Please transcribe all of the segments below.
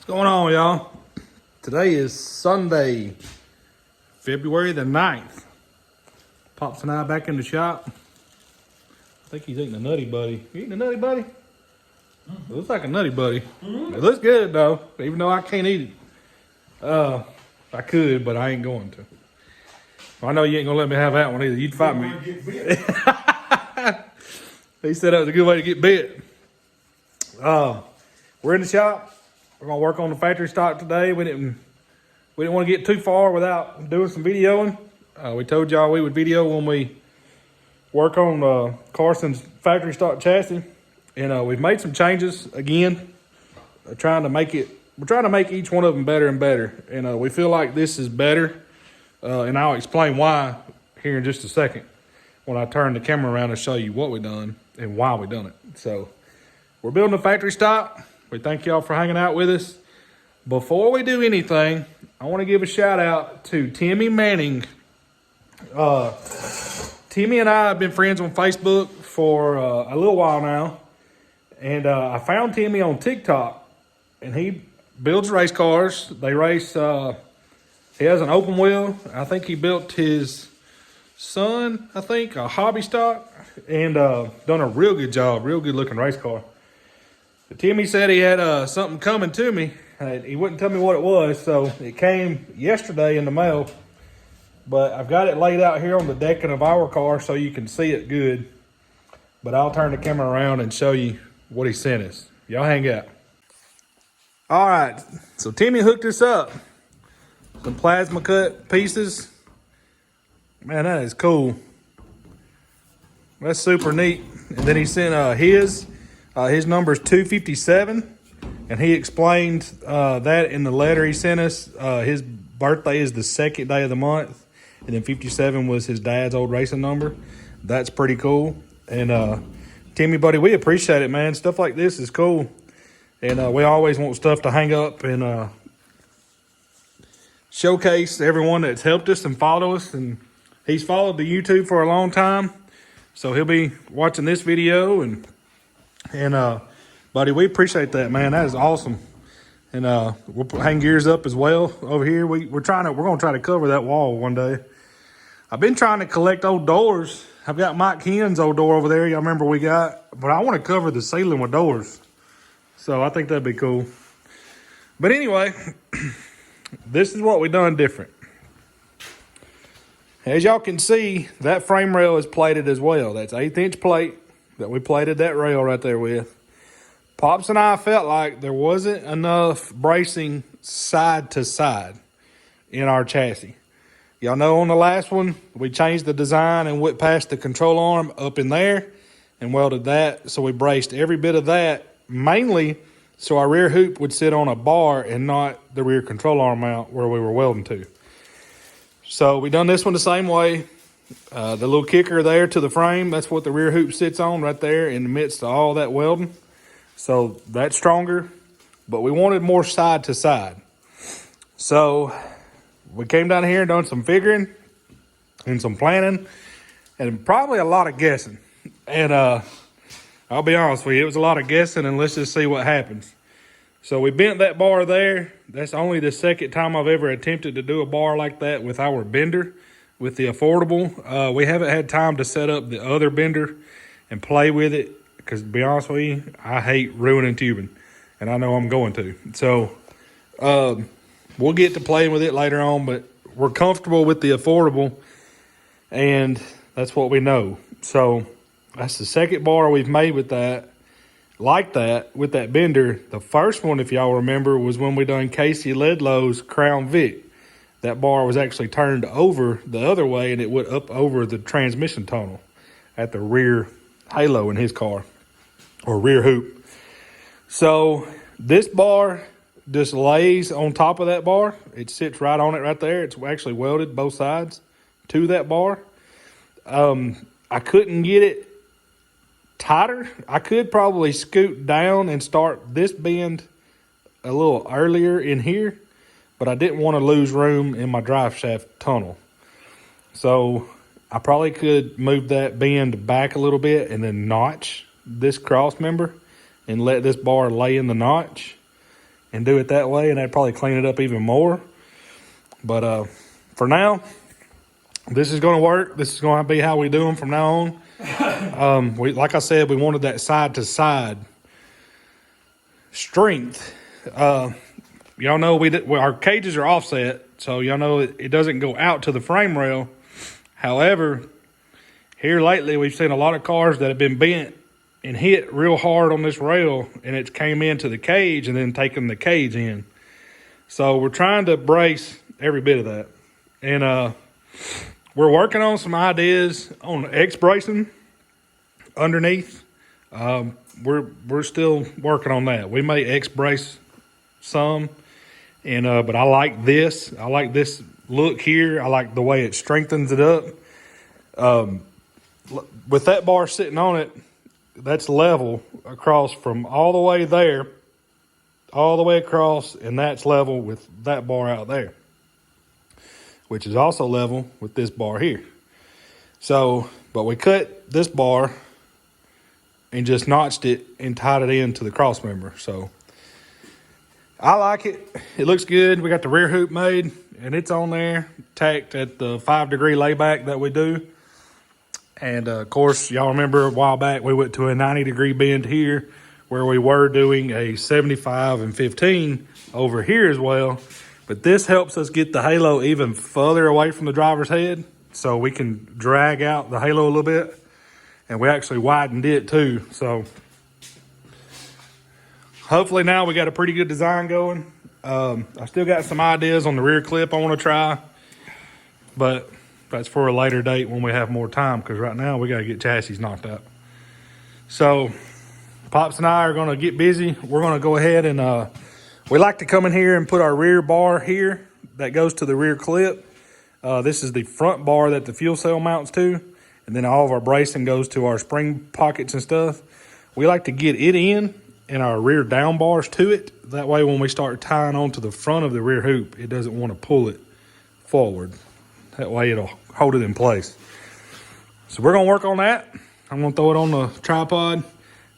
What's going on, y'all? Today is Sunday, February the 9th. Pops and I back in the shop. I think he's eating a Nutty Buddy. You eating a Nutty Buddy? It looks like a Nutty Buddy. It looks good, though, even though I can't eat it. I could, but I ain't going to. Well, I know you ain't going to let me have that one either. You'd fight me. He said that was a good way to get bit. We're in the shop. We're gonna work on the factory stock today. We didn't want to get too far without doing some videoing. We told y'all we would video when we work on Carson's factory stock chassis, and we've made some changes again. We're trying to make each one of them better and better, and we feel like this is better. And I'll explain why here in just a second when I turn the camera around and show you what we done and why we done it. So we're building a factory stock. We thank y'all for hanging out with us. Before we do anything, I want to give a shout out to Timmy Manning. Timmy and I have been friends on Facebook for a little while now. And I found Timmy on TikTok. And he builds race cars. They race, he has an open wheel. I think he built his son, a hobby stock. And done a real good job, real good looking race car. But Timmy said he had something coming to me. He wouldn't tell me what it was, so it came yesterday in the mail. But I've got it laid out here on the decking of our car so you can see it good. But I'll turn the camera around and show you what he sent us. Y'all hang out. All right, so Timmy hooked us up. Some plasma cut pieces. Man, that is cool. That's super neat. And then he sent his number is 257, and he explained that in the letter he sent us. His birthday is the second day of the month, and then 57 was his dad's old racing number. That's pretty cool. And Timmy, buddy, we appreciate it, man. Stuff like this is cool, and we always want stuff to hang up and showcase everyone that's helped us and followed us. And he's followed the YouTube for a long time, so he'll be watching this video and buddy, we appreciate that, man. That is awesome. And we'll hang gears up as well over here. We're gonna try to cover that wall one day. I've been trying to collect old doors. I've got Mike Hen's old door over there. Y'all remember but I want to cover the ceiling with doors. So I think that'd be cool. But anyway, this is what we done different. As y'all can see, that frame rail is plated as well. That's 1/8 inch plate that we plated that rail right there with. Pops and I felt like there wasn't enough bracing side to side in our chassis. Y'all know on the last one, we changed the design and went past the control arm up in there and welded that. So we braced every bit of that, mainly so our rear hoop would sit on a bar and not the rear control arm mount where we were welding to. So we done this one the same way. The little kicker there to the frame, that's what the rear hoop sits on right there in the midst of all that welding. So that's stronger, but we wanted more side to side. So we came down here and done some figuring and some planning and probably a lot of guessing. And I'll be honest with you, it was a lot of guessing, and let's just see what happens. So we bent that bar there. That's only the second time I've ever attempted to do a bar like that with our bender. With the affordable, we haven't had time to set up the other bender and play with it, because to be honest with you, I hate ruining tubing, and I know I'm going to. So we'll get to playing with it later on, but we're comfortable with the affordable, and that's what we know. So that's the second bar we've made with that, with that bender. The first one, if y'all remember, was when we done Casey Ledlow's Crown Vic. That bar was actually turned over the other way, and it went up over the transmission tunnel at the rear halo in his car, or rear hoop. So this bar just lays on top of that bar. It sits right on it right there. It's actually welded both sides to that bar. I couldn't get it tighter. I could probably scoot down and start this bend a little earlier in here, but I didn't want to lose room in my drive shaft tunnel. So I probably could move that bend back a little bit and then notch this cross member and let this bar lay in the notch. and do it that way, and that'd probably clean it up even more. But for now, this is going to work. This is going to be how we do them from now on. Like I said, we wanted that side to side strength. Y'all know our cages are offset, so y'all know it doesn't go out to the frame rail. However, here lately we've seen a lot of cars that have been bent and hit real hard on this rail, and it came into the cage and then taken the cage in. So we're trying to brace every bit of that. And we're working on some ideas on X bracing underneath. We're still working on that. We may X brace some, and but I like this. I like this look here. I like the way it strengthens it up. With that bar sitting on it, that's level across from all the way there, all the way across, and that's level with that bar out there, which is also level with this bar here. So, but we cut this bar and just notched it and tied it into the cross member. So I like it. It looks good. We got the rear hoop made, and it's on there, tacked at the 5-degree layback that we do. And of course, y'all remember a while back we went to a 90-degree bend here, where we were doing a 75 and 15 over here as well. But this helps us get the halo even further away from the driver's head, so we can drag out the halo a little bit. And we actually widened it too. So hopefully now we got a pretty good design going. I still got some ideas on the rear clip I want to try, but that's for a later date when we have more time, because right now we got to get chassis knocked out. So Pops and I are going to get busy. We're going to go ahead and we like to come in here and put our rear bar here that goes to the rear clip. This is the front bar that the fuel cell mounts to, and then all of our bracing goes to our spring pockets and stuff. We like to get it in and our rear down bars to it. That way when we start tying onto the front of the rear hoop, it doesn't want to pull it forward. That way it'll hold it in place. So we're going to work on that. I'm going to throw it on the tripod,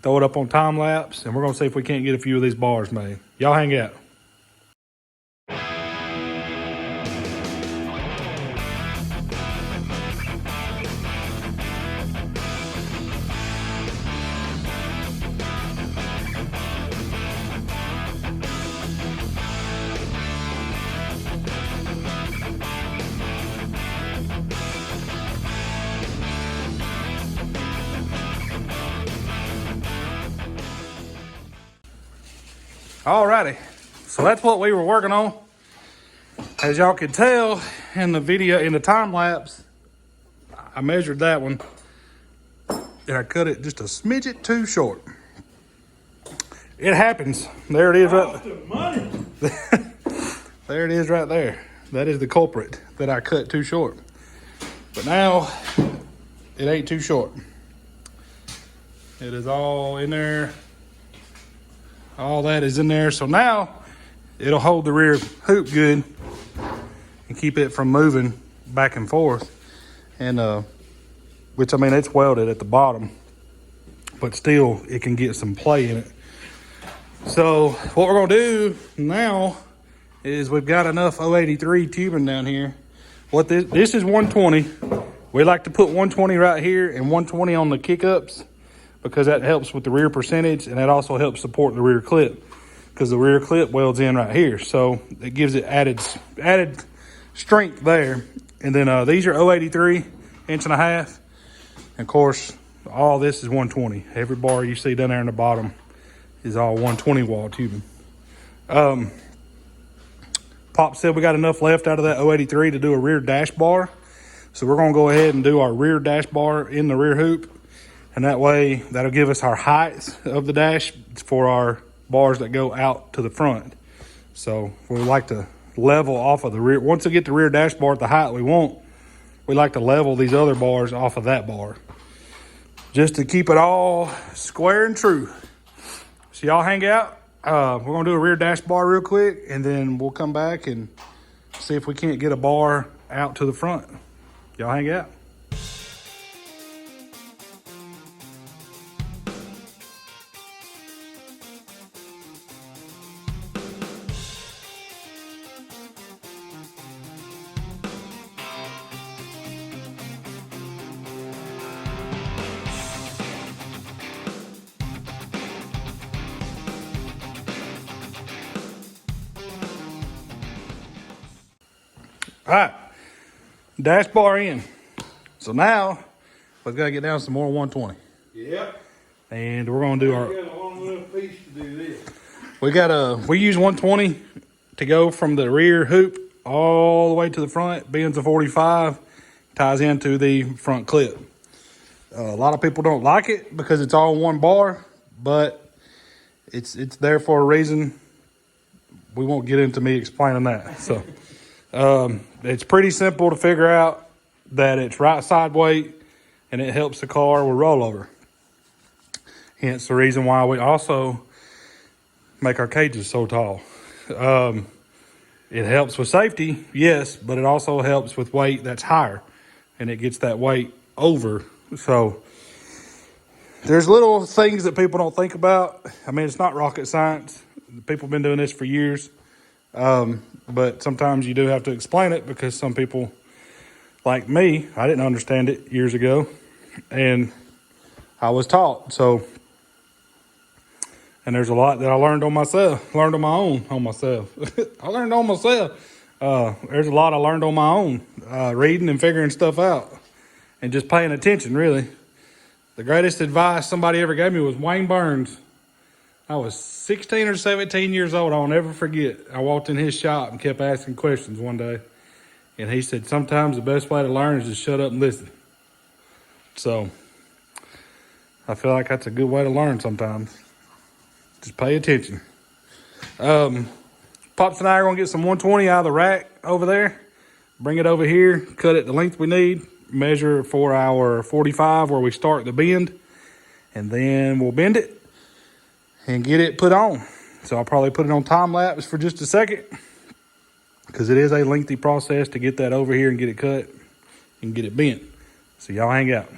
throw it up on time lapse, and we're going to see if we can't get a few of these bars made. Y'all hang out. Alrighty, so that's what we were working on. As y'all can tell in the video, in the time lapse, I measured that one and I cut it just a smidget too short. It happens. There it is right there. It is right there. That is the culprit, that I cut too short. But now it ain't too short. It is all in there. All that is in there. So now it'll hold the rear hoop good and keep it from moving back and forth. And which, I mean, it's welded at the bottom, but still it can get some play in it. So what we're gonna do now is we've got enough 083 tubing down here. What this is 120. We like to put 120 right here and 120 on the kick-ups, because that helps with the rear percentage, and that also helps support the rear clip, because the rear clip welds in right here. So it gives it added strength there. And then these are 083, 1.5 inches. And of course, all this is 120. Every bar you see down there in the bottom is all 120 wall tubing. Pop said we got enough left out of that 083 to do a rear dash bar. So we're gonna go ahead and do our rear dash bar in the rear hoop. And that way, that'll give us our height of the dash for our bars that go out to the front. So we like to level off of the rear. Once we get the rear dash bar at the height we want, we like to level these other bars off of that bar, just to keep it all square and true. So y'all hang out. We're gonna do a rear dash bar real quick, and then we'll come back and see if we can't get a bar out to the front. Y'all hang out. All right, dash bar in. So now we've got to get down some more 120. Yep. And we're gonna do our. We got a long enough piece to do this. We use 120 to go from the rear hoop all the way to the front. Bends a 45, ties into the front clip. A lot of people don't like it because it's all one bar, but it's there for a reason. We won't get into me explaining that. So it's pretty simple to figure out that it's right side weight and it helps the car with rollover. Hence the reason why we also make our cages so tall. It helps with safety, yes, but it also helps with weight that's higher, and it gets that weight over. So there's little things that people don't think about. I mean, it's not rocket science. People have been doing this for years, but sometimes you do have to explain it because some people, like me, I didn't understand it years ago, and I was taught. So. And there's a lot that I learned on myself, learned on my own on myself. I learned on myself. There's a lot I learned on my own, reading and figuring stuff out and just paying attention, really. The greatest advice somebody ever gave me was Wayne Burns. I was 16 or 17 years old. I'll never forget. I walked in his shop and kept asking questions one day. And he said, sometimes the best way to learn is just shut up and listen. So I feel like that's a good way to learn sometimes. Just pay attention. Pops and I are going to get some 120 out of the rack over there. Bring it over here. Cut it the length we need. Measure for our 45 where we start the bend. And then we'll bend it and get it put on. So I'll probably put it on time lapse for just a second. Because it is a lengthy process to get that over here and get it cut and get it bent. So y'all hang out.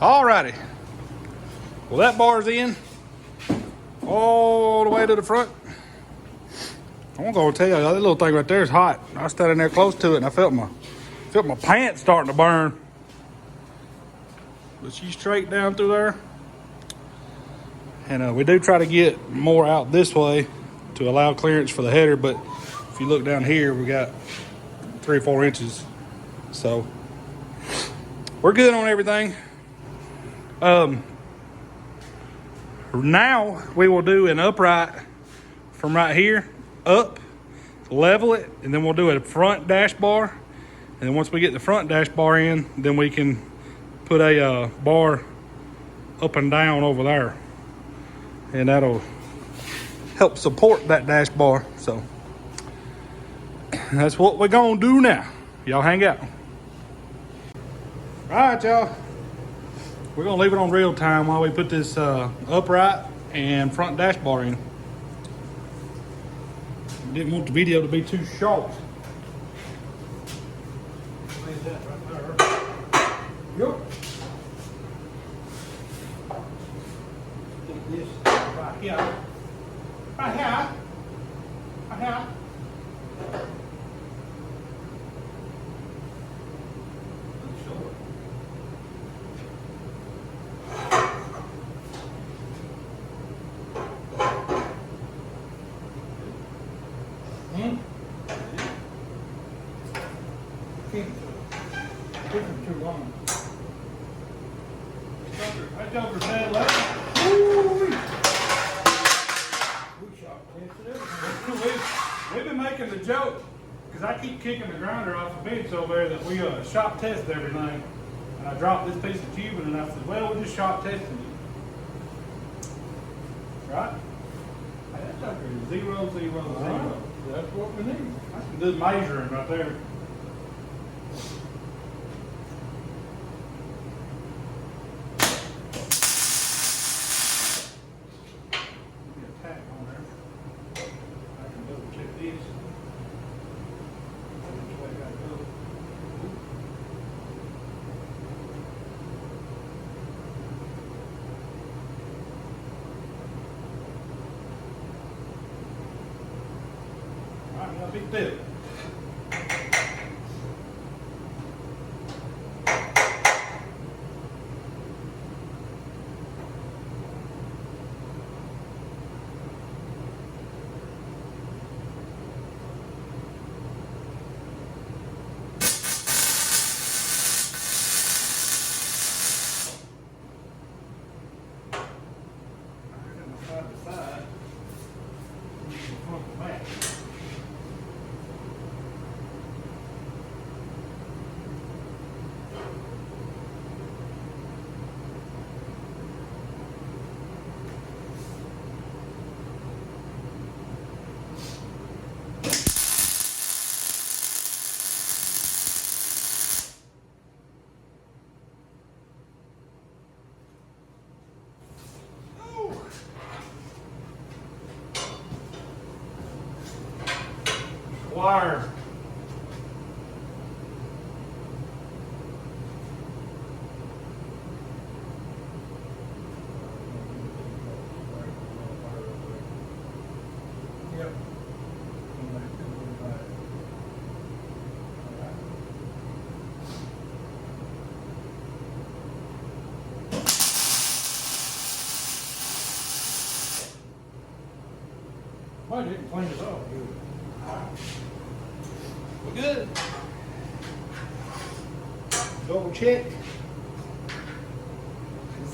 Alrighty. Well, that bar's in all the way to the front. I'm gonna tell you, that little thing right there is hot. I was standing there close to it and I felt my pants starting to burn. But she's straight down through there. And we do try to get more out this way to allow clearance for the header. But if you look down here, we got 3 or 4 inches. So we're good on everything. Now we will do an upright from right here up, level it, and then we'll do a front dash bar. And then once we get the front dash bar in, then we can put a bar up and down over there, and that'll help support that dash bar. So that's what we're gonna do now. Y'all hang out. All right, y'all. We're gonna leave it on real time while we put this upright and front dash bar in. Didn't want the video to be too short. Leave that right there. Yep. Put this right here. Right here. Right here. Too long. That joker said left. We shot tested everything. We've been making the joke because I keep kicking the grinder off the bench over there that we shop test everything. And I dropped this piece of tubing and I said, well, we're just shop testing it. Right? Hey, that joker is 0, 0, 0. That's what we need. That's some good measuring right there. a big deal. Side to side, front to back. Wire. Yep. Why didn't clean this off? We're good. Double check.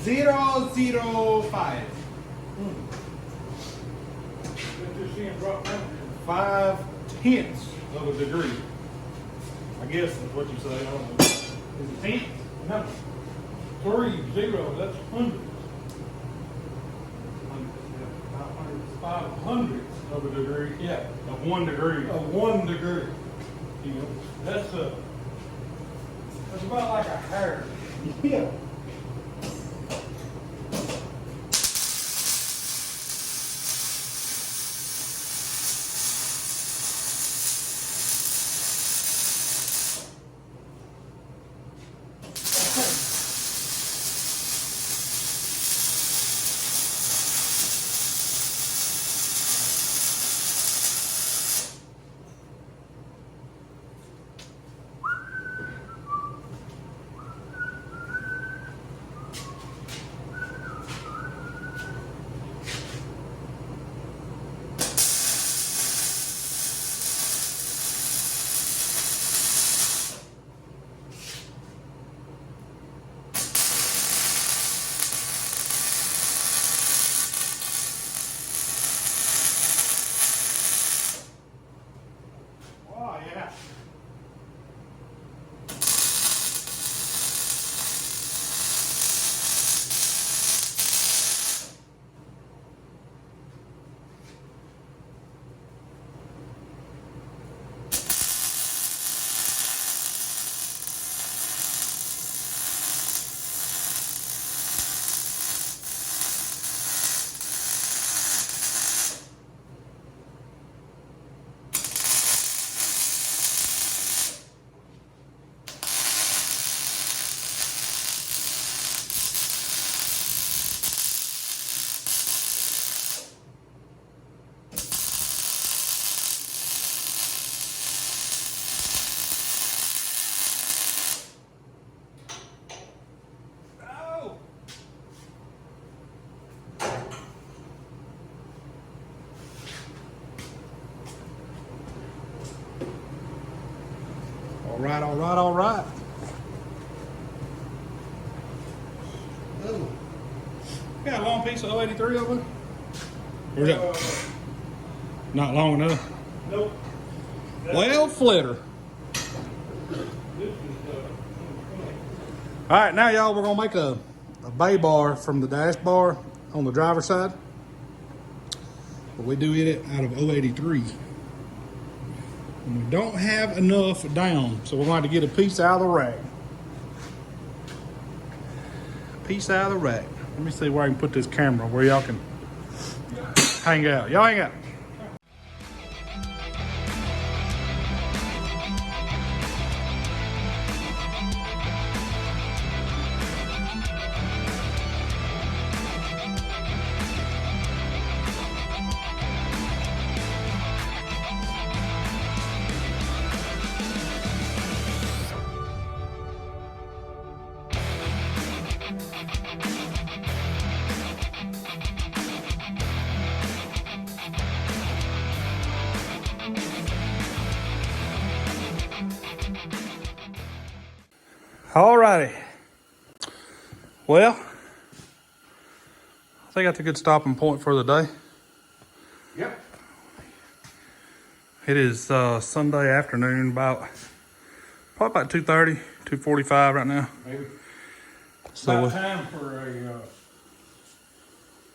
005. Just seeing drop down 5/10 of a degree. I guess that's what you say. I don't know. Is it tenth? No. 30, that's hundreds. 500 of a degree. Yeah, of 1 degree. Of 1 degree. You know, that's about like a hair. Yeah. All right. Oh. Got a long piece of 083 over there? Or is that not long enough? Nope. Well, flitter. All right, now y'all, we're gonna make a bay bar from the dash bar on the driver's side. But we do it out of 083. And we don't have enough down, so we're going to get a piece out of the rack. Piece out of the rack. Let me see where I can put this camera where y'all can hang out. Y'all hang out. Alrighty. Well, I think that's a good stopping point for the day. Yep. It is Sunday afternoon, probably about 2:30, 2:45 right now. Maybe. So About time for a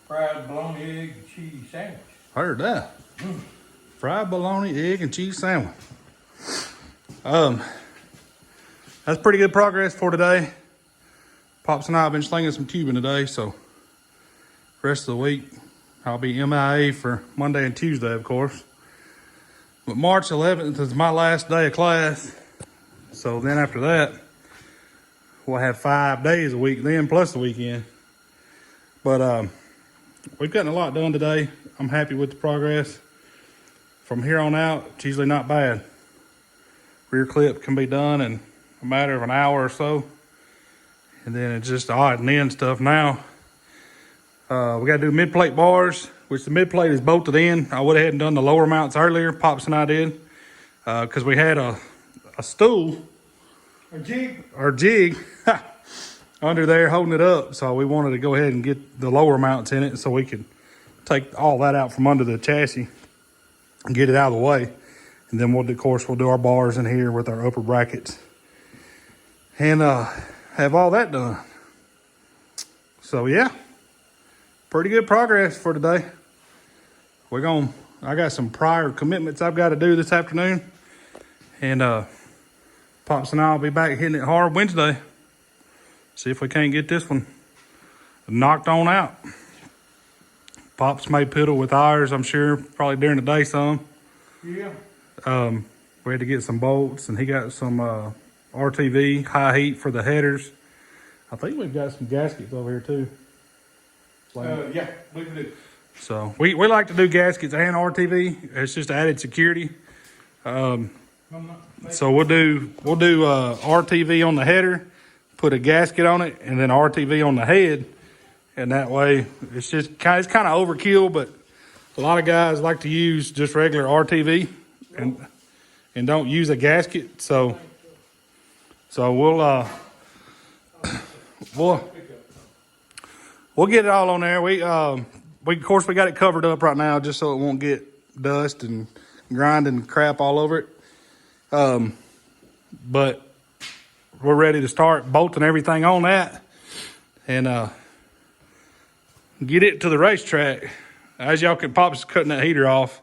fried bologna, egg, and cheese sandwich. heard that. Fried bologna, egg, and cheese sandwich. That's pretty good progress for today. Pops and I have been slinging some tubing today, so rest of the week I'll be MIA for Monday and Tuesday, of course. But March 11th is my last day of class, so then after that we'll have 5 days a week then, plus the weekend. But we've gotten a lot done today. I'm happy with the progress. From here on out, it's usually not bad. Rear clip can be done in a matter of an hour or so. And then it's just the odd and end stuff now. We got to do mid plate bars, which the mid plate is bolted in. I went ahead and done the lower mounts earlier, Pops and I did, because we had a stool A jig. or jig under there holding it up. So we wanted to go ahead and get the lower mounts in it so we could take all that out from under the chassis and get it out of the way. And then we'll do our bars in here with our upper brackets and have all that done. So yeah, pretty good progress for today. I got some prior commitments I've got to do this afternoon, and Pops and I will be back hitting it hard Wednesday. See if we can't get this one knocked on out. Pops may piddle with ours, I'm sure, probably during the day some. Yeah. We had to get some bolts, and he got some RTV high heat for the headers. I think we've got some gaskets over here too. Yeah, we can do. So we like to do gaskets and RTV. It's just added security. So we'll do RTV on the header, put a gasket on it, and then RTV on the head. And that way, it's kind of overkill, but a lot of guys like to use just regular RTV and don't use a gasket. So we'll get it all on there. We of course we got it covered up right now just so it won't get dust and grinding crap all over it. But we're ready to start bolting everything on that and get it to the racetrack. As y'all can, Pop's cutting that heater off.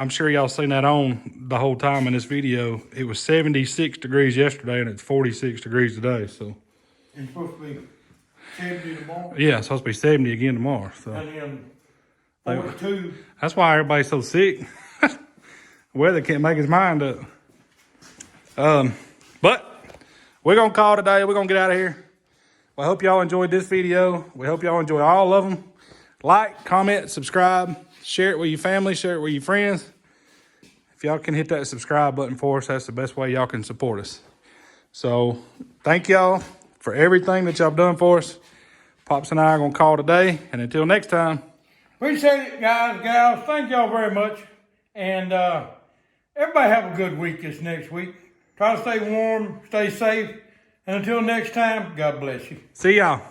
I'm sure y'all seen that on the whole time in this video. It was 76 degrees yesterday and it's 46 degrees today. So It's supposed to be 70 tomorrow. yeah, it's supposed to be 70 again tomorrow. So And then 42. that's why everybody's so sick. Weather can't make his mind up. But we're gonna call it a day. We're gonna get out of here. I hope y'all enjoyed this video. We hope y'all enjoy all of them. Like, comment, subscribe, share it with your family, share it with your friends. If y'all can hit that subscribe button for us, that's the best way y'all can support us. So thank y'all for everything that y'all done for us. Pops and I are gonna call it a day, and until next time. Appreciate it, guys, gals. Thank y'all very much. And everybody have a good week this next week. Try to stay warm, stay safe. And until next time, God bless you. See y'all.